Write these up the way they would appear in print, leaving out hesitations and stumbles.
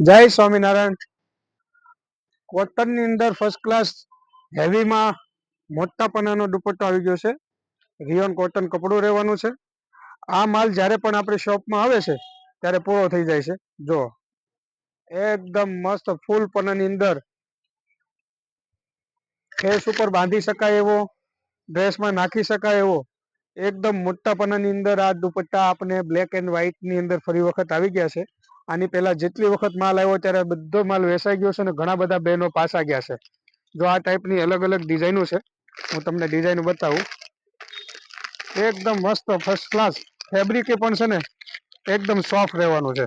જય સ્વામિનારાયણ. કોટન ની અંદર ફર્સ્ટ ક્લાસ હેવીમાં મોટા પનાનો દુપટ્ટો આવી ગયો છે. રિયોન કોટન કપડું રહેવાનું છે. આ માલ જ્યારે પણ આપણી શોપમાં આવે છે ત્યારે પૂરો થઈ જાય છે. જો એકદમ મસ્ત ફૂલ પનાની અંદર ફેસ ઉપર બાંધી શકાય એવો, ડ્રેસમાં નાખી શકાય એવો એકદમ મોટા પનાની અંદર આ દુપટ્ટા આપણે બ્લેક એન્ડ વ્હાઈટ ની અંદર ફરી વખત આવી ગયા છે. આની પહેલા જેટલી વખત માલ આવ્યો ત્યારે બધો માલ વેચાઈ ગયો છે અને ઘણા બધા બહેનો પાછા ગયા છે. જો આ ટાઈપની અલગ અલગ ડિઝાઇનો છે, હું તમને ડિઝાઇન બતાવું. એકદમ મસ્ત ફર્સ્ટ ક્લાસ ફેબ્રિક પણ છે ને એકદમ સોફ્ટ રહેવાનું છે.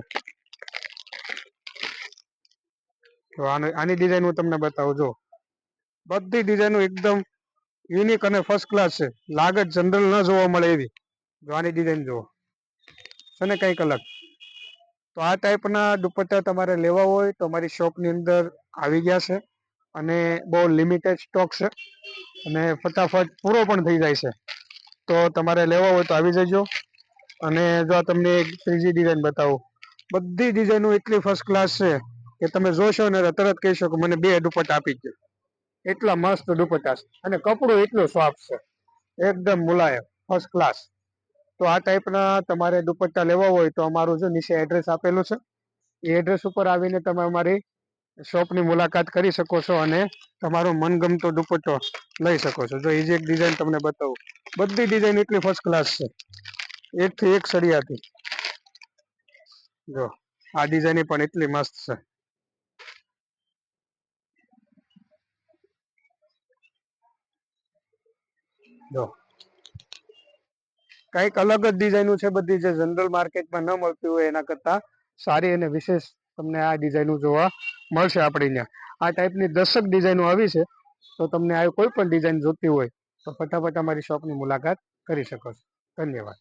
તો આની ડિઝાઇન હું તમને બતાવું. જો બધી ડિઝાઇનો એકદમ યુનિક અને ફર્સ્ટ ક્લાસ છે. લાગત જનરલ ન જોવા મળે એવી. જો આની ડિઝાઇન જુઓ છે ને કંઈક અલગ. તો આ ટાઈપના દુપટ્ટા તમારે લેવા હોય તો અમારી શોપની અંદર આવી ગયા છે અને બહુ લિમિટેડ સ્ટોક છે અને ફટાફટ પૂરો પણ થઈ જાય છે. તો તમારે લેવા હોય તો આવી જજો. અને જો તમને એક ત્રીજી ડિઝાઇન બતાવું. બધી ડિઝાઇનો એટલી ફર્સ્ટ ક્લાસ છે કે તમે જોશો ને તરત કહી શકો મને 2 દુપટ્ટા આપી દો. એટલા મસ્ત દુપટ્ટા છે અને કપડું એટલું સોફ્ટ છે, એકદમ મુલાયમ ફર્સ્ટ ક્લાસ. તો આ ટાઈપના તમારે દુપટ્ટા લેવા હોય તો અમારું જો નીચે એડ્રેસ આપેલું છે, એ એડ્રેસ ઉપર આવીને તમે અમારી શોપની મુલાકાત કરી શકો છો અને તમારો મનગમતો દુપટ્ટો લઈ શકો છો. જો એ જે એક ડિઝાઇન તમને બતાવું. બધી ડિઝાઇન એટલી ફર્સ્ટ ક્લાસ છે, એકથી એક સળિયાથી. જો આ ડિઝાઇન પણ એટલી મસ્ત છે. જો કંઈક અલગ જ ડિઝાઇનો છે બધી, જે જનરલ માર્કેટમાં ન મળતી હોય એના કરતા સારી અને વિશેષ તમને આ ડિઝાઇનો જોવા મળશે. આપણે ત્યાં આ ટાઈપની 10 ડિઝાઇનો આવી છે. તો તમને આ કોઈ પણ ડિઝાઇન જોતી હોય તો ફટાફટ અમારી શોપની મુલાકાત કરી શકો છો. ધન્યવાદ.